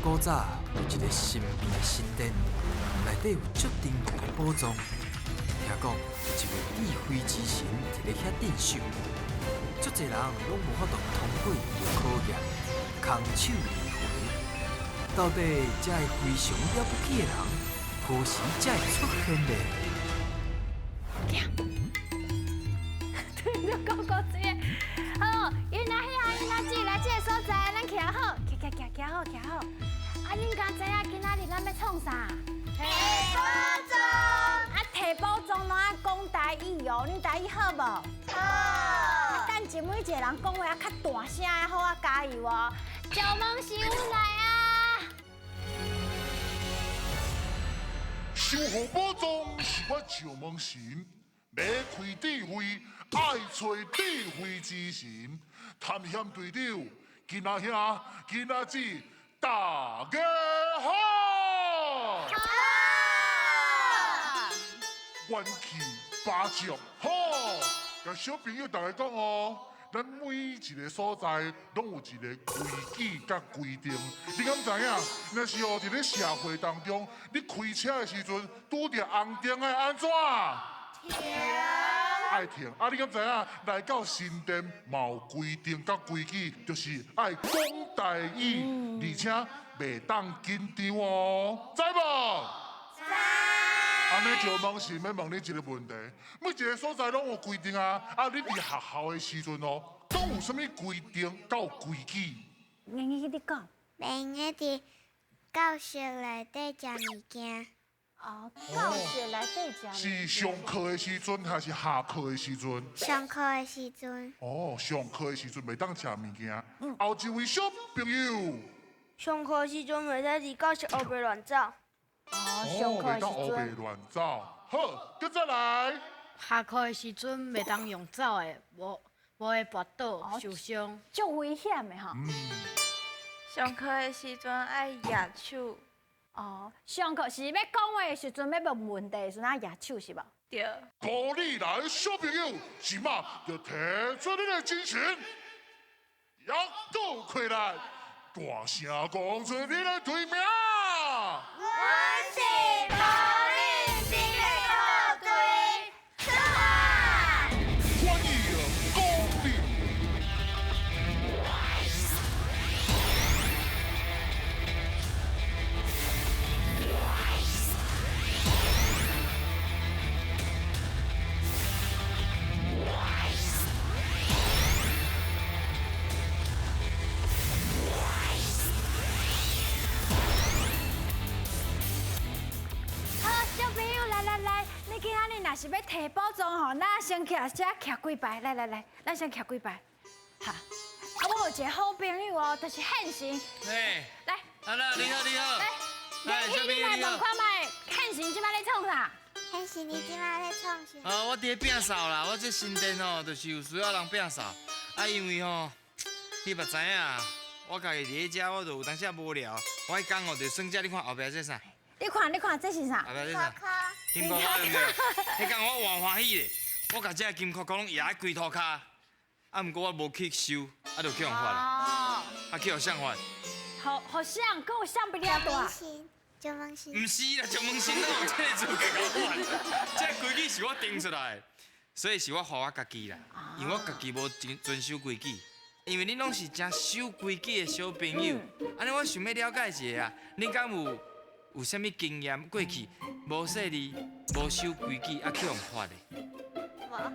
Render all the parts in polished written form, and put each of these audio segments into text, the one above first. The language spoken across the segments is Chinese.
古早有一个神秘的神殿，内底有足珍贵的宝藏。听讲有一位智慧之神伫咧遐镇守，足侪人拢无法度通过伊的考验，空手而回。到底这个非常了不起的人，何时才会出现呢？对着高高子的，好，因那遐因那姊来这个所在，咱徛好，徛好，徛好。啊，恁敢知影今仔日咱要创啥？提宝藏。啊，提宝藏拢爱讲台语哦，恁台语好无？好。啊，等前每一个人讲话啊较大声的好啊，加油哦！石门是阮来啊！守护宝藏是我石门神，要开智慧，爱找智慧之神。探险队长，今仔兄，今仔姊，大家好！元气八将好，甲小朋友大家讲哦，咱每一个所在拢有一个规矩甲规定。你敢知影？若是哦，伫咧社会当中，你开车的时阵拄着红灯爱安怎？停。爱停。啊，你敢知影？来到新店嘛有规定甲规矩，就是爱讲台语，而且袂当紧张哦，知无？安尼就问是要问你一个问题，每一个所在拢有规定啊。啊，你伫学校的时阵哦，拢有啥物规定、有规矩？硬硬你讲。袂用伫教室内底食物件。哦，教室内底食。是上课的时阵还是下课的时阵？上课的时阵。哦，上课的时阵袂当食物件。后一位小朋友。上课时阵袂使伫教室后边乱走。哦，上课袂当的时阵。黑白乱走。好，再再来。下课的时阵袂当用走的，无会跌倒受伤。足危险的吼。上课的时阵爱握手。哦，上课是要讲话的时阵，要问问题的时阵，举手是无？对。鼓励来小朋友，即马就提出你的精神，要倒开来，大声讲出你的队名。我是保利新的校队，出发！欢迎鼓励。好，小朋友来，你今仔日若是要摕宝藏吼，咱先徛遮徛几排，来，咱先徛几排。哈，啊，我有一个好朋友哦，就是宪神。哎，来，你好，来，你来问看卖，宪神即摆咧创啥？迄是你即摆咧创啥？我伫咧摒扫啦，我这新店吼，就是有需要人摒扫，啊，因为吼，你嘛知影，我家己伫咧遮，我就有当时无聊，我迄工吼就算遮，你看后壁这啥？你看，这是啥？后壁这啥？金箍卡对不对？迄工我偌欢喜咧，我甲这金箍箍拢压喺规涂骹，啊，毋过我无去收，啊，就去互发啦，哦，啊，去互谁发？好像跟我相比较大。就放心。毋是啦，石门神哪有这个资格甲我发？这规矩是我定出来的，所以是我发我家己啦，因为我家己无遵守规矩。因为恁拢是真守规矩的小朋友，安尼我想要了解一下啊，恁敢有啥物经验？过去无说你无守规矩啊去互发的？无。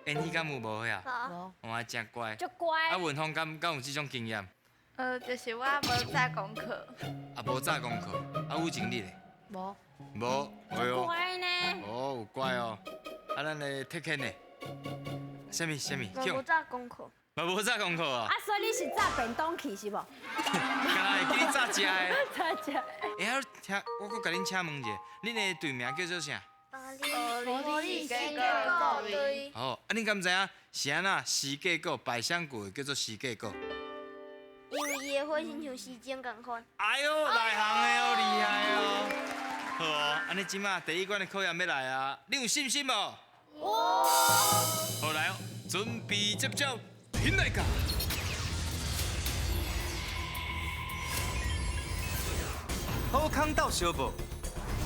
因你敢有无呀？无。哇，真乖。足乖。啊，文峰敢有这种经验？就是我无做功课。啊，无早功课，啊，有精力嘞？无。无，哎呦。乖呢。哦，有乖哦。啊，咱的特勤呢？什么？无做功课。无早功课啊？啊，所以你是炸便当去是无？敢若会记你早食的。早食。哎，我搁甲恁请问者，恁的队名叫做啥？保利新的校队。哦，啊，恁敢知影是安那时过果百香果叫做时过果？因为伊的火星像时钟共款。哎呦，内行的哦，厉害哦！好哦，安尼即马第一关的考验要来啊，你有信心无？好来哦，准备接招，听来个。好康斗相报。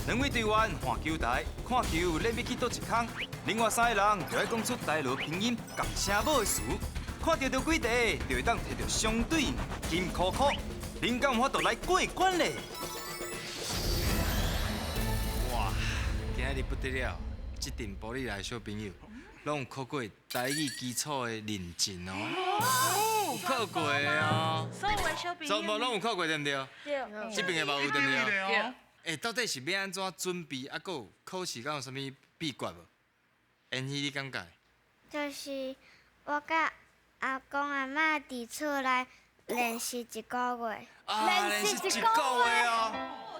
两位队员换球台，看球练要去倒一空，另外3个人就要讲出台罗拼音共声母的词，看到着几题，就会当摕到相对应金箍箍。恁敢有法度来过关咧？哇，今日不得了，这阵玻璃来小朋友，拢有考过台语基础的认证哦，有考过哦。所有的小朋友，全部拢有考过对不对？对，这边的嘛有对不对？对，诶，到底是要安怎准备？啊，还有考试敢有啥物秘诀无？演戏你感觉？就是我甲阿公阿嬷伫厝内练习1个月。练习1个月哦，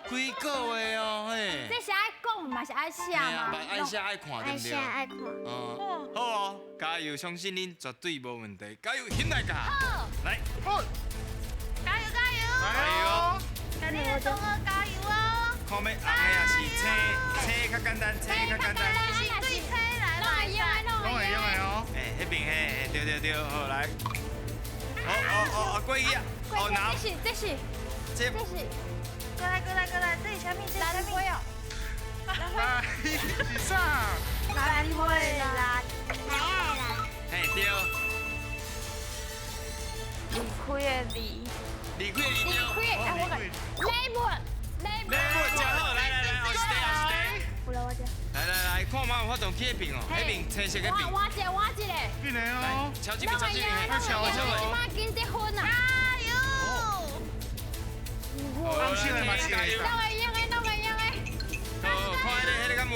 几个月哦，嘿。这是爱讲嘛，是爱写嘛？爱写爱看对爱不对？写爱看。哦，好哦，加油！相信恁绝对无问题，加油，힘내가！来，加油加油！加油！跟你的同学加油哦！看要红的也是车较简单，车较简单。对车来来来，拢会用的哦。哎，迄边嘿，对，好来。哦，过去啊！哦，拿。这是，这过来，这是啥物？这是啥物？来，是啥？蓝灰蓝，嘿对，离开的离，离开你对。哎，我讲雷姆，真好，来，后stay。我来我这。来，看嘛有法度去迄边哦，迄边青色迄边。我一个。进来哦。瞧这边，嘿，今晚紧结婚啊！加油！放心了，马西。弄个用的。好，看迄个敢有，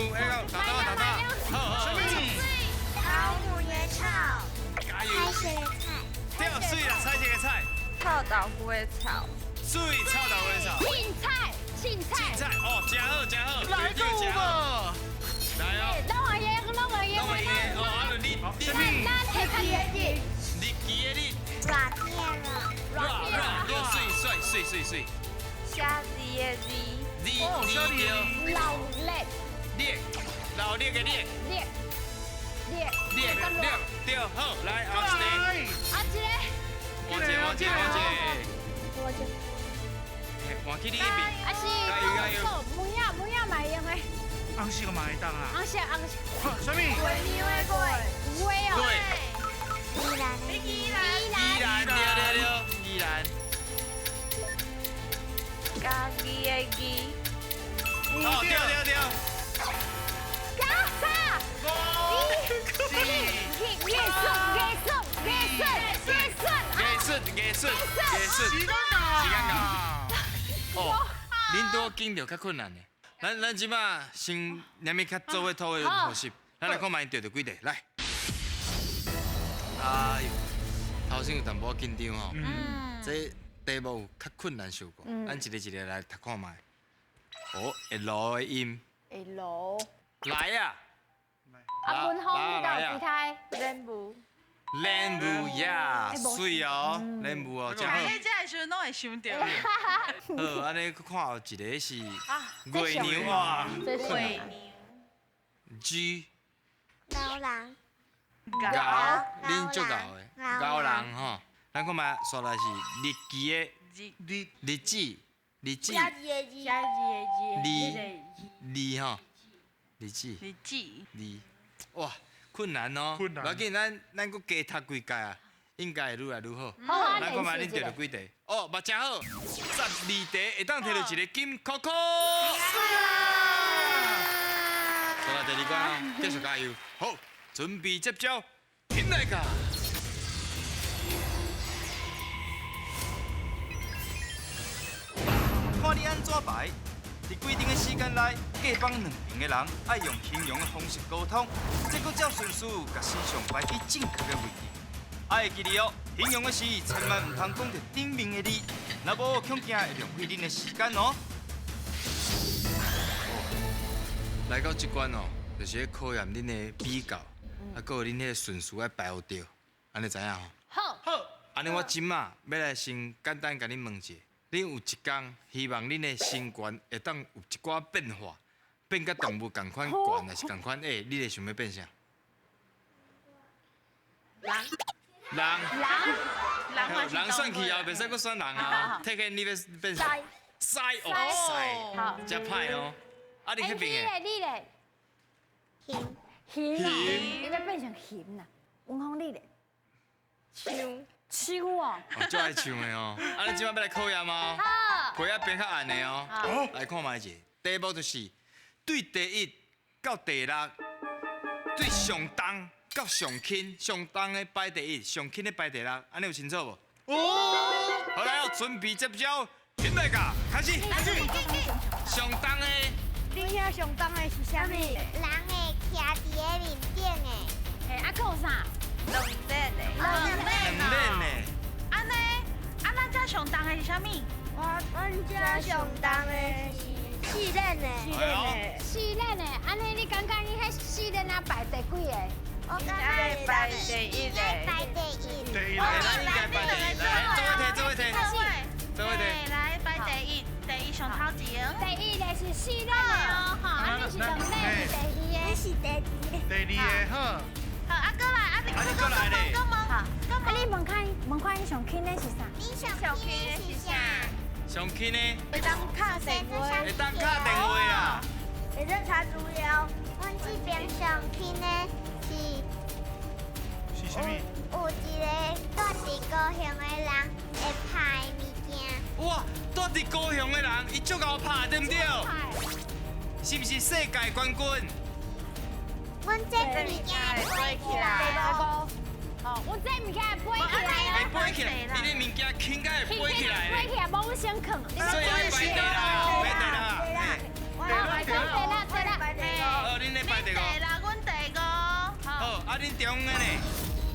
打打。好。老母野草，加油！开学的菜，对，水啦，采一个菜，臭豆腐的草，水臭豆腐的草。青菜。哦，真好，来对真好。来哦。弄个用的。哦，啊，你那提看日你记的你，软片了，水，虾子的子，你对，老烈，烈，老烈的烈，对，好，来后stay，啊这个，我换去你那边，啊是，不要买用的，红色个嘛会当啊。红色，好，啥物？喂哦，依然对，依然，家己的己，哦对，干啥？艺术，时间到。哦，恁拄紧着较困难的，咱即马先连咪较做伙讨论复习，咱来看卖对着几题，来。哎呦，头先有淡薄紧张吼，这题目有较困难小过，咱一个来读看卖。哦，L 的音，来呀！啊，文峰遇到其他人物，莲雾呀，水哦，莲雾哦，真好。你这的时候拢会想到。好，安尼去看后一个是月娘哇会，G 老人，高，恁足高的高人吼。咱看卖刷来是日记的日子，吼，日子。你记，哇，困难哦，困难要紧，咱搁加读几届啊，应该会愈来愈好。好咱看卖恁摕到几题？哦，嘛真好，12题会当摕到一个金箍箍。好啦，第2关哦，继续加油。好，准备接招，힘내가！看你安怎排。伫规定的时间内，各方2名的人爱用形容的方式沟通，再搁照顺序甲身上摆去正确的位置。爱会记哩哦，形容的时千万唔通讲着顶面的字，若无恐惊会浪费恁的时间哦。来到这关哦，就是咧考验恁的比较，啊，搁有恁迄个顺序爱排有对，安尼知影吼？好，安尼我即马要来先简单甲恁问一下。恁有一天希望恁的身悬会当有一寡变化，变甲动物同款悬，还是同款矮？你会想要变啥？人算去后，袂使搁选人啊。体现你要变啥？塞哦好，塞，真歹哦。啊，你哎，迄边的你嘞，行，行啊，你要变成行啦。文芳你嘞，手哦，哦，就爱唱的哦。啊，你今晚要来考验吗？好，皮仔编较暗的哦。好，来看卖者，第一步就是对第一到第六，对上重到上轻，上重的排第一，上轻的排第六，安尼有清楚无？哦。好来哦，准备接招，准备噶，开始。上重的，你遐上重的是啥物？人会徛伫个面顶的，哎，啊，还有啥？两点的。两练的，安尼，啊，咱遮上重的是啥物？阮遮上重的是四轮的，哎呦，四轮的，安尼你感觉你迄四轮啊排第几个？我感爱觉排第一应该的。排第一。第一来，咱应该排第一，来，做伙提，做伙提，做伙提。来排第一，第一上头前。第一个是四轮的哦，哈，啊你是两轮是第二个。是第二。第二个好，好，啊，过来，啊，你你过来咧啊，你问看你上轻的是啥？你上轻的是啥？上轻的，会当敲电话。会当敲电话啦。会当查资料。阮这边上轻的是是啥物？有一个住伫高雄的人会拍物件。哇，住伫高雄的人，伊足够拍，对不对？是不是世界冠军？阮这物件会飞起来。哦，我这物件飞起来会哦，飞起来，你的物件轻甲会飞起来飞起来，无先坑。所以要排第啦，排第啦。好，排对啦，对啦。哦，恁咧排第五。第六，阮第五。好，啊，恁中的呢？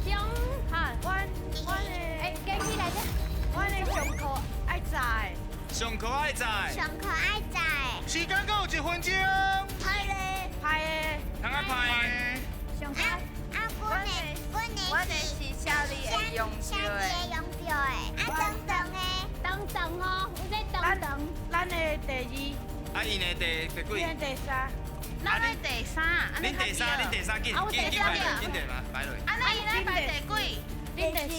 中，哈，哎，跟起来者。阮的上课爱在，上课爱在，上课爱在。时间还有1分钟。拍咧。拍的，通啊排。上课。阮的是小李会用小着的。姐用着的。啊，长等哦，有在等。咱的第啊，伊呢第二，几？咱第三，咱的第三，安尼恁第三，恁第三紧，紧排落，紧排落。安尼咱排第几？恁第四，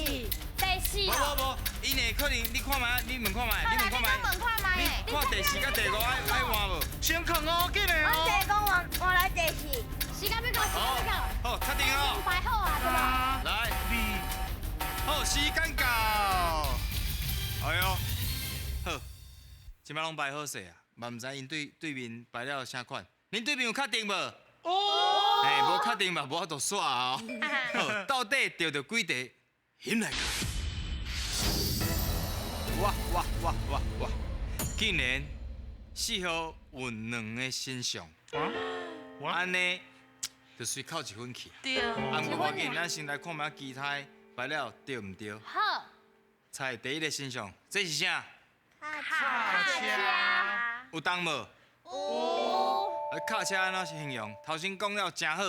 第四哦。无，伊呢可能你看卖，你问看卖，你问看卖。问看卖诶。你看第四甲第五爱换无？先看哦，紧的我哦。第讲我来第四。时间要到，时间要到。好，确定哦。排好啊，对吧？来，二，好，时间到。哎呦，好，即摆拢排好势啊，嘛毋知因对面排了啥款。恁对面有确定无？哦。哎，无确定嘛，无法度煞哦。好，到底钓着几题？先来看。哇！竟然四号有2个身上，安尼就随扣1分去。对。啊，毋过要紧，咱先来看卖其他排了对毋对？好，猜第一个身上，这是啥？卡车。有动无？有。卡车安怎是形容？头先讲了真好，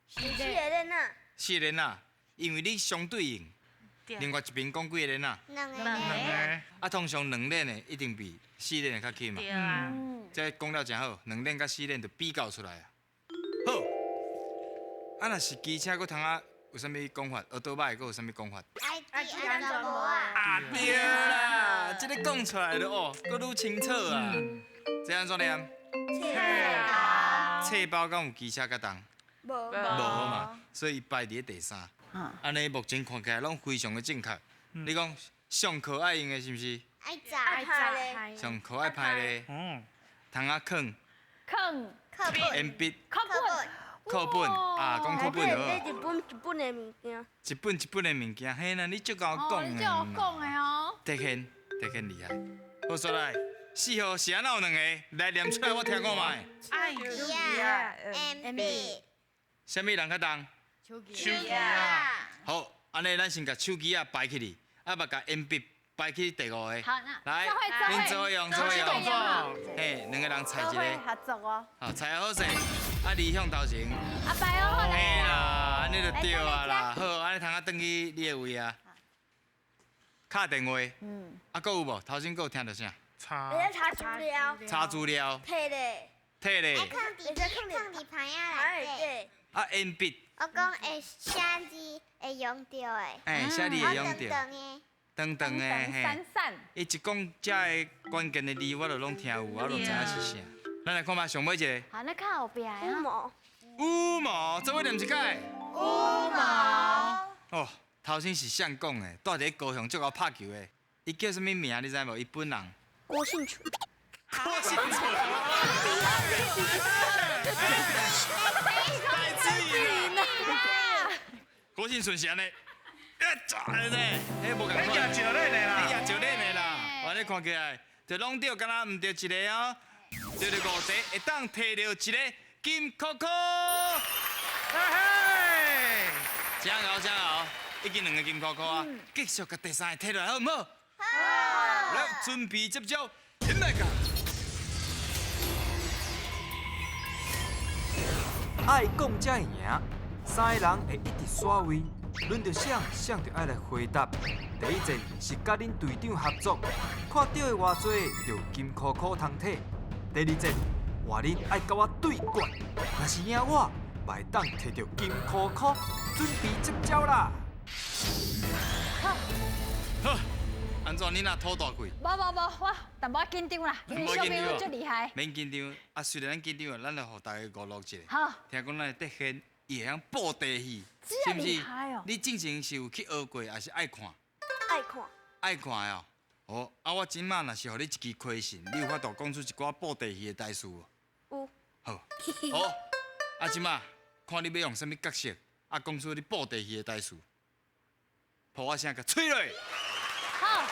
四个人啊。 4个啊，因为你相对应，另外一边讲几个人啊？两个两人。个。啊，通常2练的一定比4练的较轻嘛。对啊。这讲了真好，2练甲4练就比较出来啊。好，啊，若是机车，佫通啊有啥物讲法？倒摆佫有啥物讲法？爱知安怎无啊？啊对啦，这个讲出来了哦，佫愈清楚啊。这安怎念？册包敢有机车较重？无。无嘛，所以排伫第三。安尼目前看起来拢非常的正确。你讲上课爱用的是毋是？爱拍咧。上课爱拍咧，通啊坑、坑课本。鉛笔、课本。课本啊，讲课本就好。一本的物件。一本的物件，嘿啦，你足够哦，讲你就有讲的哦。特显厉害。好，说来，4号是安怎有2个？来念出来，我听看卖。爱笔啊。鉛笔。啥物人较重？手机，手机啊。好，安尼咱先甲手机啊摆起哩，啊，把甲鉛笔摆去第5个。好，那来，恁做伙用，做伙用。嘿，2个人猜一个。合作哦。好，猜好势，啊，你向头前。阿伯哦，好嘿嘞。啦，安尼就对啊啦。好，安尼通啊转去你的位啊。敲电话。啊，佫有无？头先佫有听到啥？查查资料。查资料。摕咧。摕咧。放伫牌仔内底。啊，鉛笔。我讲会写字会用到的。哎，写字会用到。长的。长长的嘿闪。闪，伊一讲遮个关键的字，我就拢听有，我就知影是啥。咱来看嘛，上尾一个好，那看后边啊。毛羽毛，做伙念一解。羽毛，哦，头先是谁讲的？住伫高雄足够拍球的，伊叫什么名？你知无？伊本人。郭幸存，郭幸存。戴志颖啊！郭幸存是安尼，迄无共款。你也招恁的啦，你也招恁的啦。我咧看起来，就拢对，敢若毋对一个哦。对着5题，会当摕到一个金扣扣。真好，真好，已经2个金扣扣啊！继续甲第3个摕落来，好唔好？好。来，准备接招，演来个。爱讲才会赢，3个人会一直刷位，轮到谁就爱来回答。第一阵是甲恁队长合作，看到的偌济就金扣扣通摕。第二阵话恁爱甲我对决，若是赢我，会当摕到金扣扣，准备接招啦。好，安怎你若吐大气？无，我但无紧张啦，因为小朋友最厉害。免紧张，啊，虽然咱紧张，咱来互大家娱乐一下。好，听讲咱的德贤伊会晓报地戏，这么厉害哦！你之前是有去学过，还是爱看？爱看，爱看的哦。哦，啊，我今麦若是互你一支亏信，你有法度讲出一寡报地戏的台词无？有，好，好，啊，今麦看你要用什么角色，啊，讲出你报地戏的台词，抱我声甲吹落。好，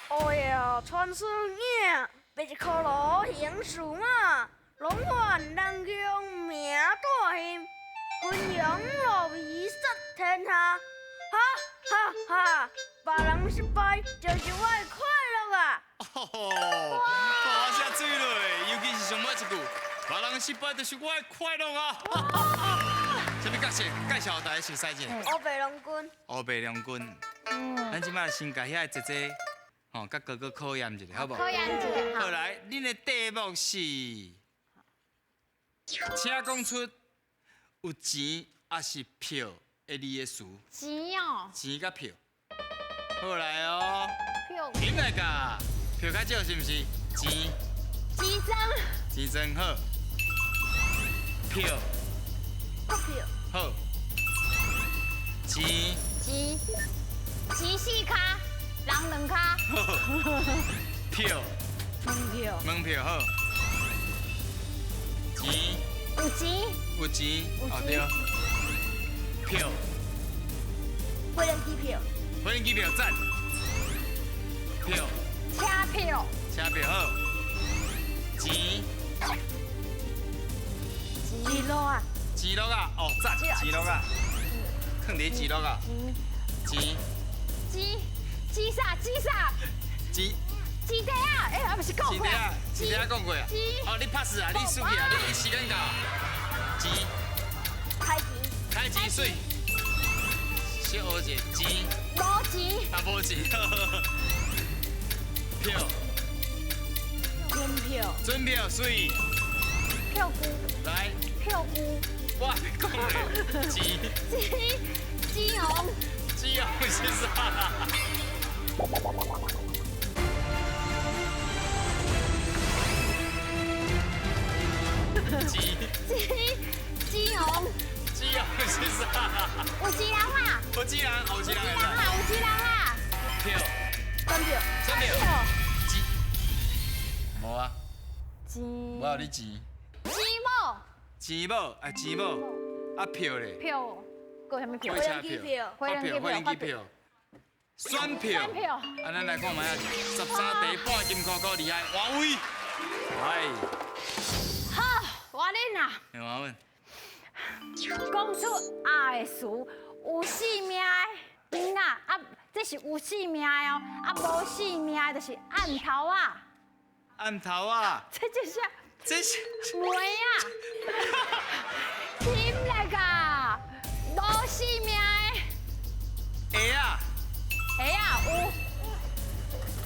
哦哟，传说影，白一颗罗行树马，龙环人强名大兴，军扬路威杀天下，哈哈哈！别人失败就是我的快乐啊！哦，抱我声吹落，尤其是上尾一句，别人失败就是我的快乐啊！什么角色？介绍大家熟悉一下。乌白龙君，乌白龙君，咱即摆先甲遐个姐姐，吼，甲哥哥考验一下，好无？考验一下，好来，恁的题目是，请讲出有钱还是票的字的词。钱哦，钱甲票。好来哦，票，恁来甲票较少是毋是？钱，几张，钱真好。票，股票，好。钱，钱4卡，人2卡，好。票，门票，门票好。钱，有钱，有钱，哦对。票，飞人机票，飞行机票赞。票，车票，车票好。钱，钱路啊，钱落啊，哦赞，钱落啊，放伫钱落啊。钱，几啥？钱，几地啊？哎，不是讲过钱底啊，钱底啊讲过啊。哦，你 pass 啊，你输去啊，你时间到。钱，开钱，开钱水。小学者，钱，无钱，啊无钱。票，门票，准票水。票姑，来，票姑，我讲的钱，金红，钱红是啥？金红，钱红是啥？有钱人啦，有钱人，有钱人会使。有钱人啦，票，单票，真票，钱，无啊，钱，我有你钱，钱无，啊钱无，啊票咧，票，有啥物票火？车机票，票，发票，飞行机票，选票，选票啊咱来看卖啊，13题半金箍箍厉害，换位，来，好，我恁啊，换阮，讲出爱的词，有性命的囡仔，啊，这是有性命的哦，啊，无性命的就是暗头啊，暗头啊，这就是这是梅啊，甜那个无性命的。鞋啊，哎呀，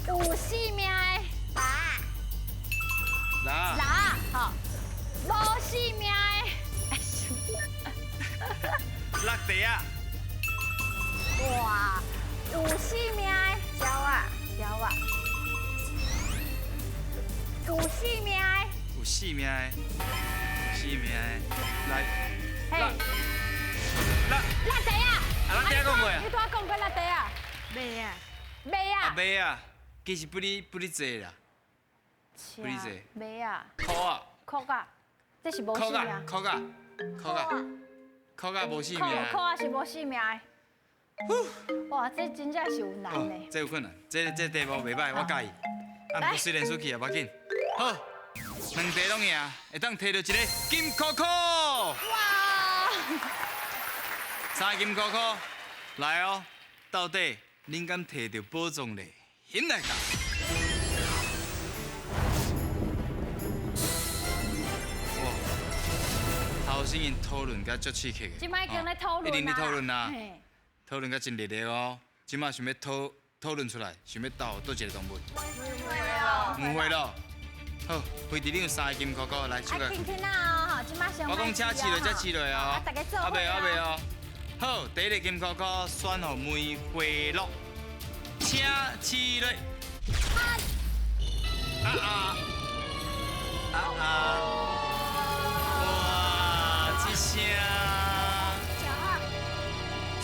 有性命的啦，啦，吼，无性命的落地啊，哇，有生命的鸟啊，有生命的，有性命的，有性命的，来，嘿，来，辣茶啊！咱顶讲过啊你拄仔讲过辣茶啊？袂啊，袂啊？马啊，其实不哩济啦，不哩济，袂啊？箍啊，酷啊，这是无箍啊生命，。箍啊，箍啊，箍啊无性酷命的。酷啊是无生命的。哇，这真正是有难哦的。这有困难，这题目袂歹，我介意。啊，不过虽然输去也无要紧。好，两题拢赢，会当摕到一个金箍箍。哇！ 3个金箍箍，来哦，到底恁敢摕到宝藏嘞？现来讲。哇，头先因讨论甲足刺激的。即摆已经咧讨论啦。一定咧讨论啦。嘿讨论甲真热烈哦，即马想要讨论出来，想要斗倒一个动物。误会咯。好，飞弟，你有3个金箍箍，来手啊，个。轻轻啊，吼，即摆上。我讲车试落才试落哦。啊，大家做伙未哦。好，第一个金箍箍选互梅花鹿，请试落。哇，这声。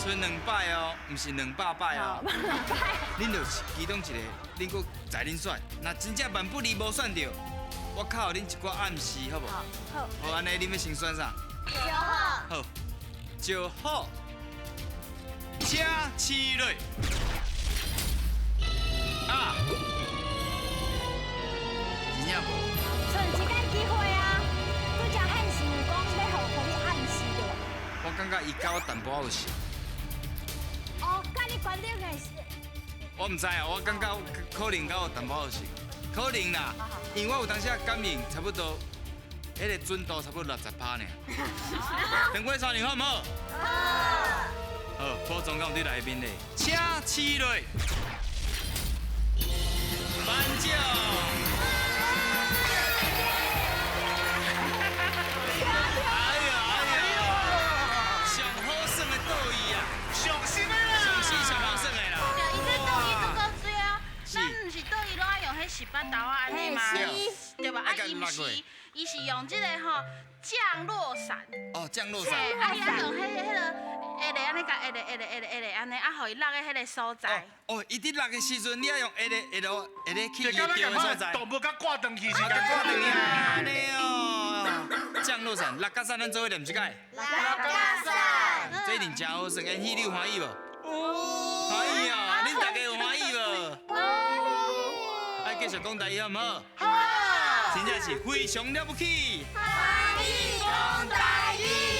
剩2摆哦，毋是200摆哦。恁就是其中一个，恁搁在恁选。若真正万不离无选到，我靠恁一寡暗示，好无？好。好，安尼恁要先选啥？小好。好，就好。请试落。啊！真正无。剩一个机会啊！拄则汉是讲要互你暗示的。我感觉伊甲我淡薄仔有像。哦，甲你观点的是。我毋知啊，我感觉可能甲我淡薄仔有像，可能啦，因为我有当时感应差不多，迄个准度差不多60%呢。等过3年好唔好？好。好，宝藏敢有伫内面咧，请试落。颁奖。上好耍的倒椅啊！上新的啦！上新上好耍的啦！伊这倒伊足够水啊，咱毋是倒伊拢爱用迄18刀啊安尼吗？对吧？啊，伊是用这个吼降落伞。哦，降落伞。啊，伊爱用迄个安尼甲安尼，啊，互伊落喺迄个所在。哦，伊伫落的时阵，你爱用下个去就伊钓的所在。动物甲挂登去是啊，甲挂登去。安尼哦，降落伞，落甲伞咱做伙念一解。落甲伞。这一定真好耍，演戏你有欢喜无？欢喜哦，恁大家有欢喜无？爱继续讲台语好唔好？好。真正是非常了不起。欢喜讲台语。